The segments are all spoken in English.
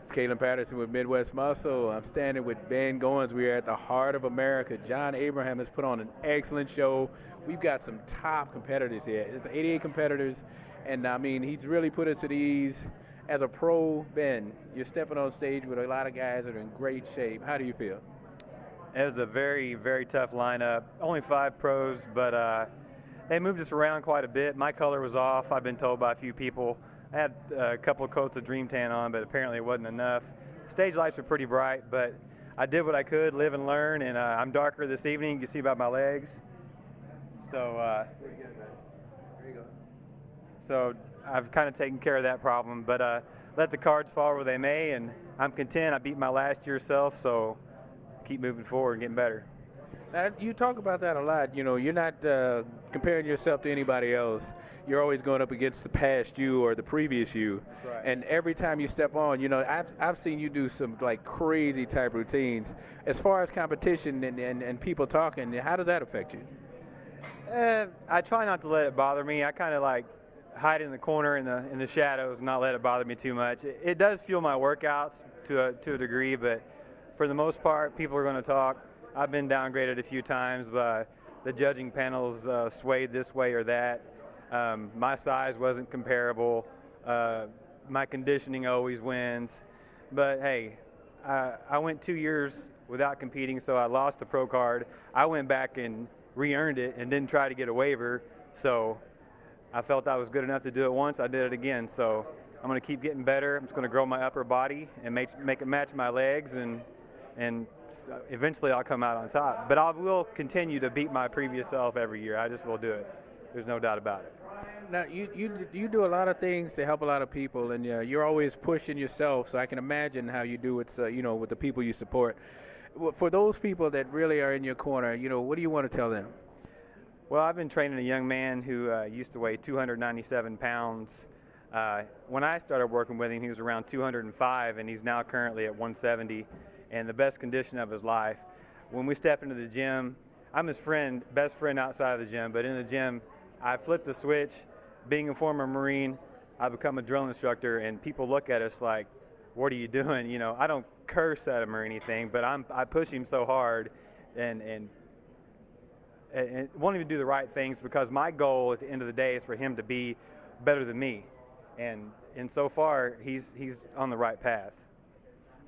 It's Kalen Patterson with Midwest Muscle. I'm standing with Ben Goins. We are at the heart of America. John Abraham has put on an excellent show. We've got some top competitors here. It's 88 competitors, and I mean, he's really put us at ease. As a pro, Ben, you're stepping on stage with a lot of guys that are in great shape. How do you feel? It was a very, very tough lineup. Only 5 pros, but they moved us around quite a bit. My color was off, I've been told by a few people. I had a couple of coats of Dream Tan on, but apparently it wasn't enough. Stage lights were pretty bright, but I did what I could, live and learn, and I'm darker this evening. You can see by my legs. So, so I've kind of taken care of that problem, but let the cards fall where they may, and I'm content. I beat my last year's self, so keep moving forward and getting better. Now, you talk about that a lot. You know, you're not comparing yourself to anybody else. You're always going up against the past you or the previous you. Right. And every time you step on, you know, I've seen you do some like crazy type routines. As far as competition and people talking, how does that affect you? I try not to let it bother me. I kind of like hide in the corner in the shadows and not let it bother me too much. It does fuel my workouts to a degree, but for the most part, people are going to talk. I've been downgraded a few times by the judging panels, swayed this way or that. My size wasn't comparable. My conditioning always wins. But hey, I went 2 years without competing, so I lost the pro card. I went back and re-earned it and didn't try to get a waiver. So I felt I was good enough to do it once. I did it again. So I'm going to keep getting better. I'm just going to grow my upper body and make it match my legs, and eventually I'll come out on top. But I will continue to beat my previous self every year. I just will do it. There's no doubt about it. Now, you do a lot of things to help a lot of people, and you're always pushing yourself, so I can imagine how you do it, you know, with the people you support. For those people that really are in your corner, you know, what do you want to tell them? Well, I've been training a young man who used to weigh 297 pounds. When I started working with him, he was around 205, and he's now currently at 170, and the best condition of his life. When we step into the gym, I'm his friend, best friend outside of the gym, but in the gym, I flipped the switch. Being a former Marine, I become a drill instructor, and people look at us like, what are you doing? You know, I don't curse at him or anything, but I push him so hard and want him to do the right things, because my goal at the end of the day is for him to be better than me. And so far, he's on the right path.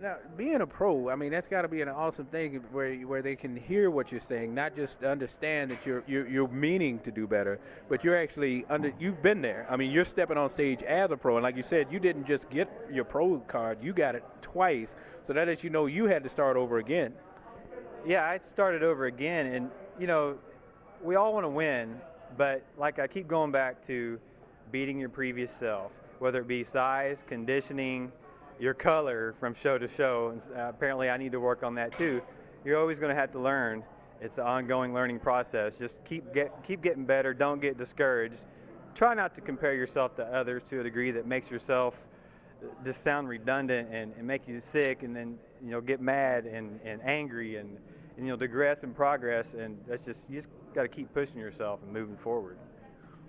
Now, being a pro, I mean, that's got to be an awesome thing where they can hear what you're saying, not just understand that you're meaning to do better, but you're actually you've been there. I mean, you're stepping on stage as a pro, and like you said, you didn't just get your pro card, you got it twice, so that lets you know you had to start over again. Yeah, I started over again, and you know, we all want to win, but like I keep going back to beating your previous self, whether it be size, conditioning, your color from show to show, and apparently I need to work on that too. You're always going to have to learn. It's an ongoing learning process. Just keep getting better. Don't get discouraged. Try not to compare yourself to others to a degree that makes yourself just sound redundant and make you sick, and then get mad and angry and digress and progress. And that's just, you just got to keep pushing yourself and moving forward.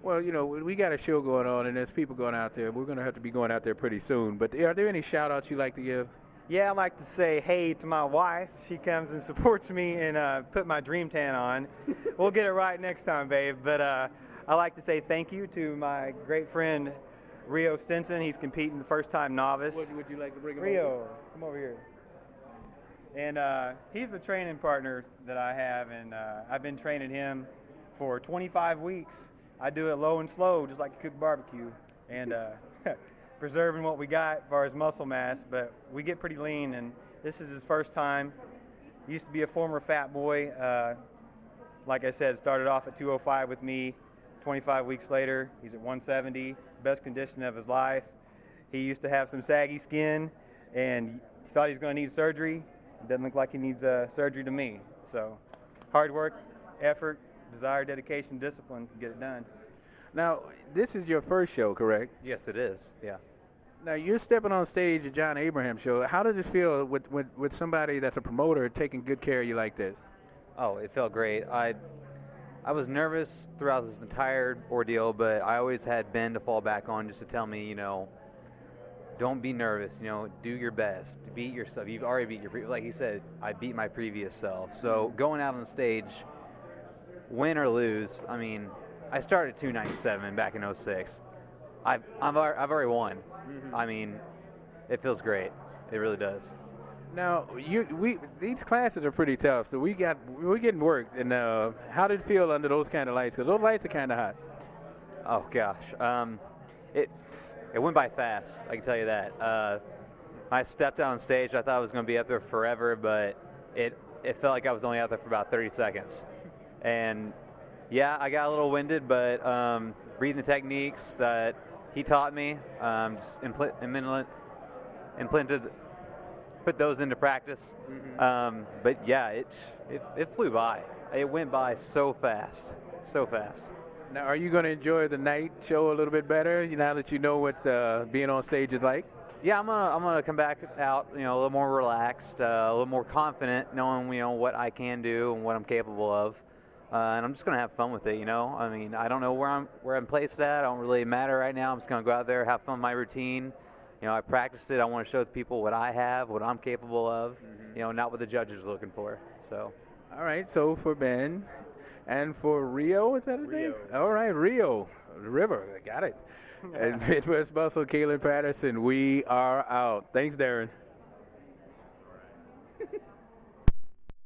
Well, we got a show going on, and there's people going out there. We're going to have to be going out there pretty soon. But are there any shout-outs you'd like to give? Yeah, I'd like to say hey to my wife. She comes and supports me and put my Dream Tan on. We'll get it right next time, babe. But I'd like to say thank you to my great friend, Rio Stinson. He's competing the first-time novice. Would you like to bring him Rio, over? come over here. And he's the training partner that I have, and I've been training him for 25 weeks. I do it low and slow, just like you cook barbecue, and preserving what we got as far as muscle mass, but we get pretty lean, and this is his first time. He used to be a former fat boy. Like I said, started off at 205 with me. 25 weeks later, he's at 170, best condition of his life. He used to have some saggy skin, and he thought he was going to need surgery. It doesn't look like he needs surgery to me. So hard work, effort, desire, dedication, discipline to get it done. Now, this is your first show, correct? Yes, it is. Yeah. Now, you're stepping on stage at John Abraham show. How does it feel with somebody that's a promoter taking good care of you like this? Oh, it felt great. I was nervous throughout this entire ordeal, but I always had Ben to fall back on just to tell me, don't don't be nervous. You know, do your best. Beat yourself. You've already beat your, like you said, I beat my previous self. So going out on the stage, win or lose, I mean, I started 297 back in 06. I've already won. I mean, it feels great. It really does. Now, these classes are pretty tough, so we're getting worked. And how did it feel under those kind of lights? Because those lights are kind of hot. Oh gosh, it went by fast. I can tell you that. I stepped out on stage. I thought I was going to be up there forever, but it felt like I was only out there for about 30 seconds. And yeah, I got a little winded, but breathing techniques that he taught me, just put those into practice. But yeah, it flew by. It went by so fast, so fast. Now, are you going to enjoy the night show a little bit better now that you know what being on stage is like? Yeah, I'm gonna come back out, you know, a little more relaxed, a little more confident, knowing, you know, what I can do and what I'm capable of, and I'm just gonna have fun with it. You know, I mean, I don't know where I'm placed at. I don't really matter right now. I'm just gonna go out there, have fun with my routine. You know, I practiced it. I want to show the people what I have, what I'm capable of. You know, not what the judges are looking for. So. All right. So for Ben. And for Rio, is that his name? All right, Rio. River, I got it. And Midwest Muscle, Kalen Patterson, we are out. Thanks, Darren.